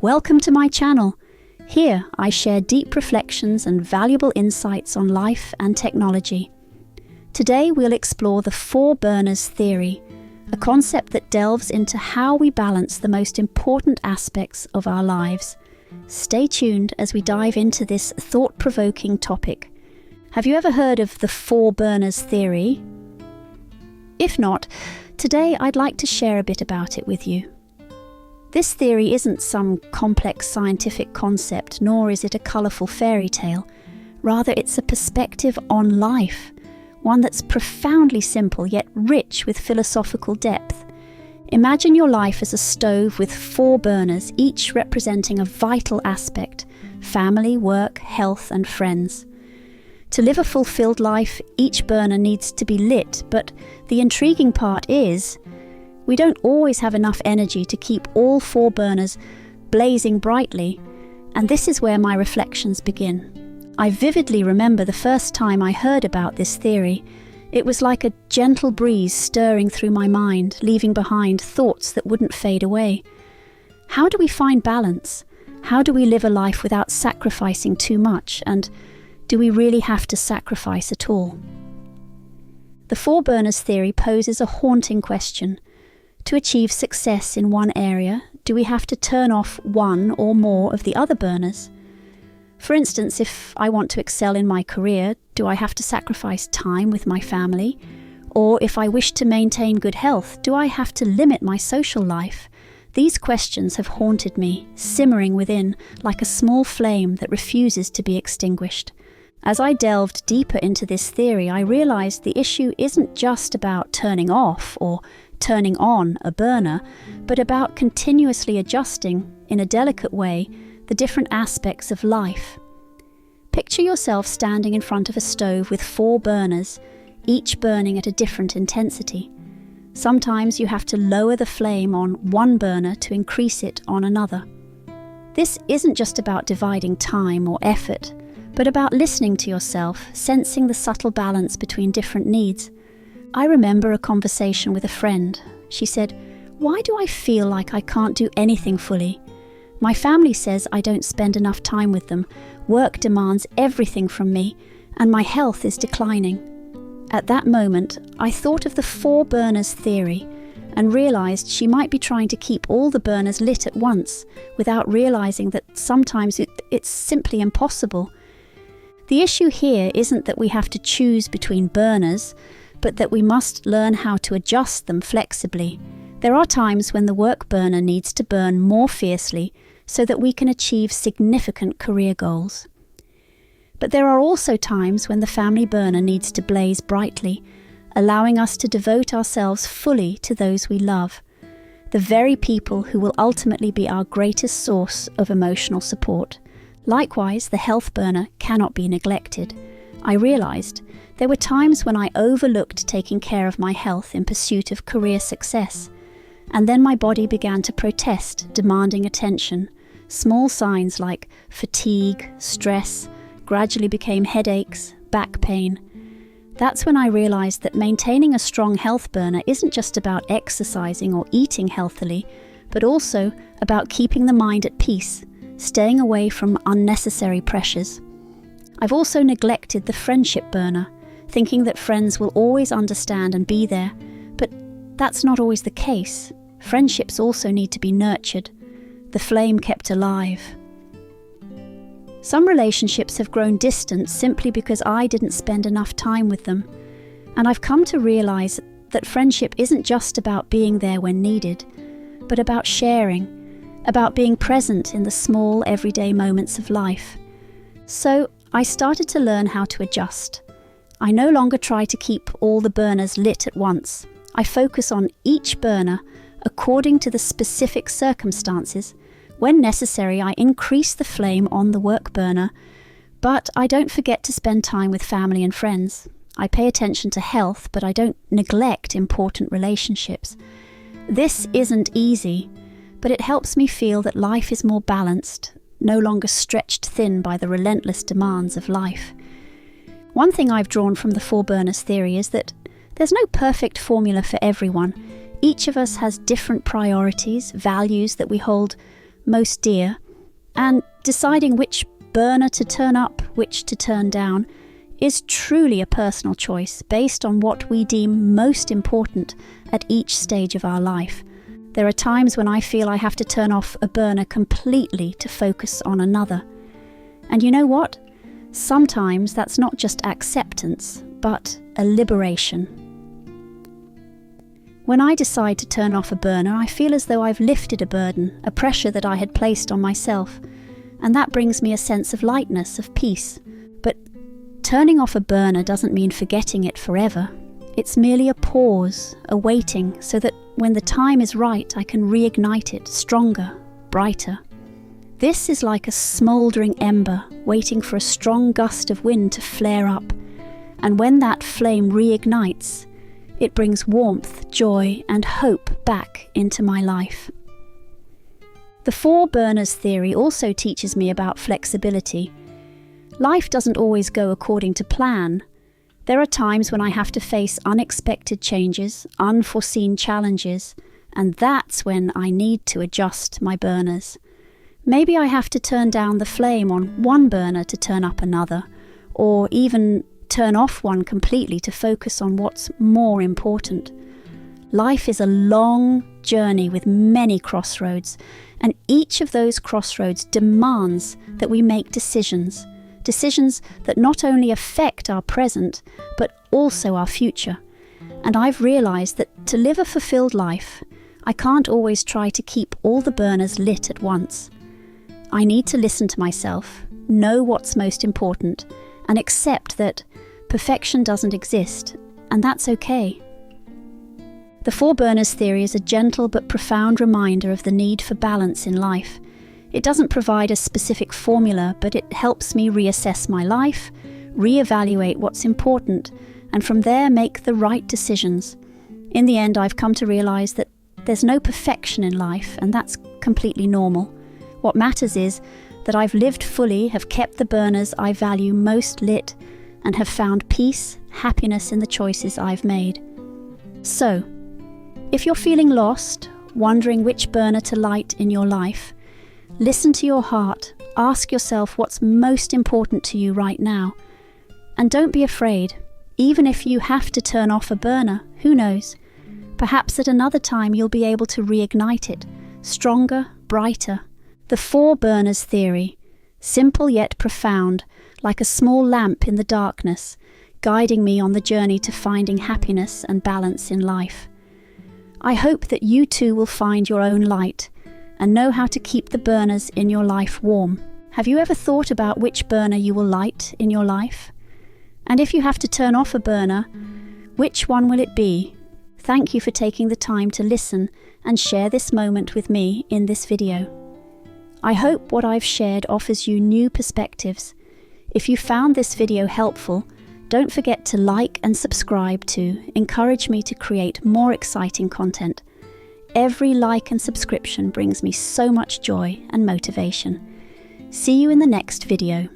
Welcome to my channel. Here I share deep reflections and valuable insights on life and technology. Today we'll explore the four burners theory, a concept that delves into how we balance the most important aspects of our lives. Stay tuned as we dive into this thought-provoking topic. Have you ever heard of the four burners theory? If not, today I'd like to share a bit about it with you. This theory isn't some complex scientific concept, nor is it a colourful fairy tale. Rather, it's a perspective on life, one that's profoundly simple yet rich with philosophical depth. Imagine your life as a stove with four burners, each representing a vital aspect: family, work, health, and friends. To live a fulfilled life, each burner needs to be lit, but the intriguing part is, we don't always have enough energy to keep all four burners blazing brightly, and this is where my reflections begin. I vividly remember the first time I heard about this theory. It was like a gentle breeze stirring through my mind, leaving behind thoughts that wouldn't fade away. How do we find balance? How do we live a life without sacrificing too much? And do we really have to sacrifice at all? The four burners theory poses a haunting question. To achieve success in one area, do we have to turn off one or more of the other burners? For instance, if I want to excel in my career, do I have to sacrifice time with my family? Or if I wish to maintain good health, do I have to limit my social life? These questions have haunted me, simmering within like a small flame that refuses to be extinguished. As I delved deeper into this theory, I realized the issue isn't just about turning off or turning on a burner, but about continuously adjusting, in a delicate way, the different aspects of life. Picture yourself standing in front of a stove with four burners, each burning at a different intensity. Sometimes you have to lower the flame on one burner to increase it on another. This isn't just about dividing time or effort, but about listening to yourself, sensing the subtle balance between different needs. I remember a conversation with a friend. She said, "Why do I feel like I can't do anything fully? My family says I don't spend enough time with them, work demands everything from me, and my health is declining." At that moment, I thought of the four burners theory and realized she might be trying to keep all the burners lit at once without realizing that sometimes it's simply impossible. The issue here isn't that we have to choose between burners, but that we must learn how to adjust them flexibly. There are times when the work burner needs to burn more fiercely so that we can achieve significant career goals. But there are also times when the family burner needs to blaze brightly, allowing us to devote ourselves fully to those we love, the very people who will ultimately be our greatest source of emotional support. Likewise, the health burner cannot be neglected. I realized there were times when I overlooked taking care of my health in pursuit of career success, and then my body began to protest, demanding attention. Small signs like fatigue, stress, gradually became headaches, back pain. That's when I realized that maintaining a strong health burner isn't just about exercising or eating healthily, but also about keeping the mind at peace, staying away from unnecessary pressures. I've also neglected the friendship burner, thinking that friends will always understand and be there, but that's not always the case. Friendships also need to be nurtured, the flame kept alive. Some relationships have grown distant simply because I didn't spend enough time with them, and I've come to realize that friendship isn't just about being there when needed, but about sharing, about being present in the small everyday moments of life. So I started to learn how to adjust. I no longer try to keep all the burners lit at once. I focus on each burner according to the specific circumstances. When necessary, I increase the flame on the work burner, but I don't forget to spend time with family and friends. I pay attention to health, but I don't neglect important relationships. This isn't easy, but it helps me feel that life is more balanced, no longer stretched thin by the relentless demands of life. One thing I've drawn from the four burners theory is that there's no perfect formula for everyone. Each of us has different priorities, values that we hold most dear, and deciding which burner to turn up, which to turn down, is truly a personal choice based on what we deem most important at each stage of our life. There are times when I feel I have to turn off a burner completely to focus on another. And you know what? Sometimes that's not just acceptance, but a liberation. When I decide to turn off a burner, I feel as though I've lifted a burden, a pressure that I had placed on myself, and that brings me a sense of lightness, of peace. But turning off a burner doesn't mean forgetting it forever. It's merely a pause, a waiting, so that when the time is right, I can reignite it stronger, brighter. This is like a smouldering ember waiting for a strong gust of wind to flare up, and when that flame reignites, it brings warmth, joy, and hope back into my life. The 4 burners theory also teaches me about flexibility. Life doesn't always go according to plan. There are times when I have to face unexpected changes, unforeseen challenges, and that's when I need to adjust my burners. Maybe I have to turn down the flame on one burner to turn up another, or even turn off one completely to focus on what's more important. Life is a long journey with many crossroads, and each of those crossroads demands that we make decisions that not only affect our present, but also our future. And I've realized that to live a fulfilled life, I can't always try to keep all the burners lit at once. I need to listen to myself, know what's most important, and accept that perfection doesn't exist, and that's okay. The 4 burners theory is a gentle but profound reminder of the need for balance in life. It doesn't provide a specific formula, but it helps me reassess my life, reevaluate what's important, and from there make the right decisions. In the end, I've come to realize that there's no perfection in life, and that's completely normal. What matters is that I've lived fully, have kept the burners I value most lit, and have found peace, happiness in the choices I've made. So, if you're feeling lost, wondering which burner to light in your life, listen to your heart, ask yourself what's most important to you right now. And don't be afraid, even if you have to turn off a burner, who knows? Perhaps at another time you'll be able to reignite it, stronger, brighter. The 4 burners theory, simple yet profound, like a small lamp in the darkness, guiding me on the journey to finding happiness and balance in life. I hope that you too will find your own light and know how to keep the burners in your life warm. Have you ever thought about which burner you will light in your life? And if you have to turn off a burner, which one will it be? Thank you for taking the time to listen and share this moment with me in this video. I hope what I've shared offers you new perspectives. If you found this video helpful, don't forget to like and subscribe to encourage me to create more exciting content. Every like and subscription brings me so much joy and motivation. See you in the next video.